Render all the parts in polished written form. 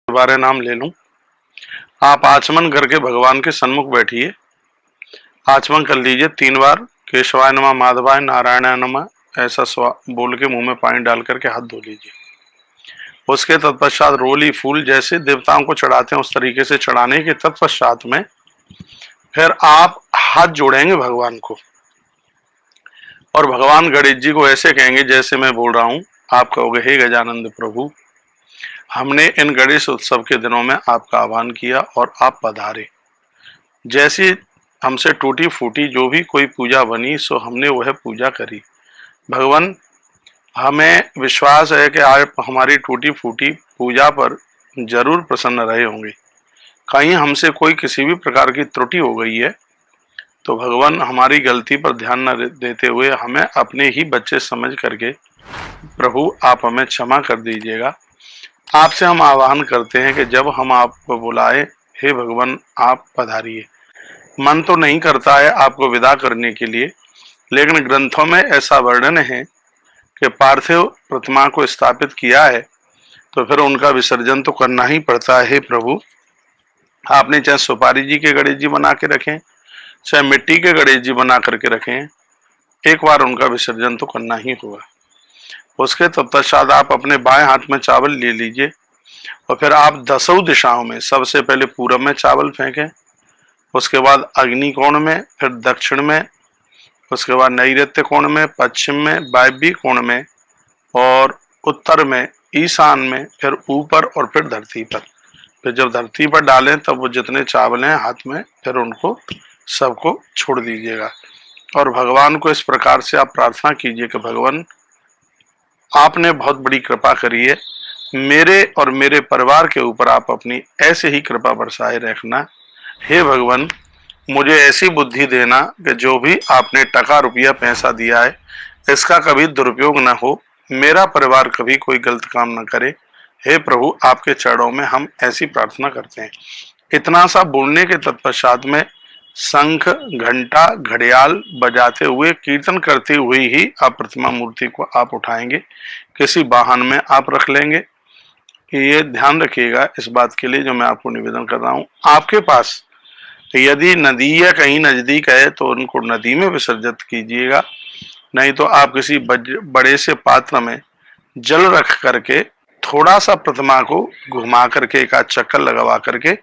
दोबारा नाम ले लूं। आप आचमन करके भगवान के सन्मुख बैठिए। आचमन कर लीजिए 3 बार। केशवाय नमः, माधवाय, नारायणाय नमः ऐसा बोल के मुंह में पानी डाल करके हाथ धो लीजिए। उसके तत्पश्चात रोली फूल जैसे देवताओं को चढ़ाते हैं उस तरीके से चढ़ाने के तत्पश्चात में फिर आप हाथ जोड़ेंगे भगवान को और भगवान गणेश जी को ऐसे कहेंगे जैसे मैं बोल रहा हूं। आप कहोगे, हे गजानंद प्रभु, हमने इन गणेश उत्सव के दिनों में आपका आह्वान किया और आप पधारे। जैसी हमसे टूटी फूटी जो भी कोई पूजा बनी सो हमने वह पूजा करी। भगवान, हमें विश्वास है कि आप हमारी टूटी फूटी पूजा पर जरूर प्रसन्न रहे होंगे। कहीं हमसे कोई किसी भी प्रकार की त्रुटि हो गई है तो भगवान हमारी गलती पर ध्यान न देते हुए हमें अपने ही बच्चे समझ करके प्रभु आप हमें क्षमा कर दीजिएगा। आपसे हम आह्वान करते हैं कि जब हम आपको बुलाए, हे भगवान आप पधारिए। मन तो नहीं करता है आपको विदा करने के लिए, लेकिन ग्रंथों में ऐसा वर्णन है कि पार्थिव प्रतिमा को स्थापित किया है तो फिर उनका विसर्जन तो करना ही पड़ता है। हे प्रभु, आपने चाहे सुपारी जी के गणेश जी बना के रखें, चाहे मिट्टी के गणेश जी बना करके रखें, एक बार उनका विसर्जन तो करना ही होगा। उसके तत्पश्चात आप अपने बाएं हाथ में चावल ले लीजिए और फिर आप 10 दिशाओं में सबसे पहले पूरब में चावल फेंकें, उसके बाद अग्नि कोण में, फिर दक्षिण में, उसके बाद नैऋत्य कोण में, पश्चिम में, वायव्य कोण में और उत्तर में, ईशान में, फिर ऊपर और फिर धरती पर। फिर जब धरती पर डालें तब वो जितने चावल हैं हाथ में फिर उनको सबको छोड़ दीजिएगा और भगवान को इस प्रकार से आप प्रार्थना कीजिए कि भगवान आपने बहुत बड़ी कृपा करी है, मेरे और मेरे परिवार के ऊपर आप अपनी ऐसे ही कृपा बरसाए रखना। हे भगवान, मुझे ऐसी बुद्धि देना कि जो भी आपने टका रुपया पैसा दिया है इसका कभी दुरुपयोग न हो, मेरा परिवार कभी कोई गलत काम न करे। हे प्रभु, आपके चरणों में हम ऐसी प्रार्थना करते हैं। इतना सा बोलने के तत्पश्चात में शंख, घंटा, घड़ियाल बजाते हुए, कीर्तन करते हुए ही आप प्रतिमा मूर्ति को आप उठाएंगे, किसी वाहन में आप रख लेंगे। ये ध्यान रखिएगा इस बात के लिए जो मैं आपको निवेदन कर रहा हूँ। आपके पास यदि नदी या कहीं नजदीक है तो उनको नदी में विसर्जित कीजिएगा, नहीं तो आप किसी बड़े से पात्र में जल रख करके थोड़ा सा प्रतिमा को घुमा करके एक आध चक्कर लगवा करके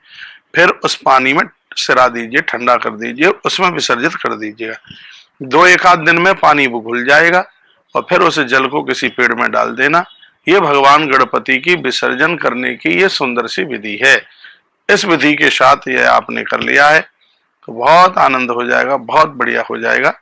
फिर उस पानी में सिरा दीजिए, ठंडा कर दीजिए, उसमें विसर्जित कर दीजिएगा। 2-1 दिन में पानी वो घुल जाएगा और फिर उस जल को किसी पेड़ में डाल देना। ये भगवान गणपति की विसर्जन करने की ये सुंदर सी विधि है। इस विधि के साथ ये आपने कर लिया है तो बहुत आनंद हो जाएगा, बहुत बढ़िया हो जाएगा।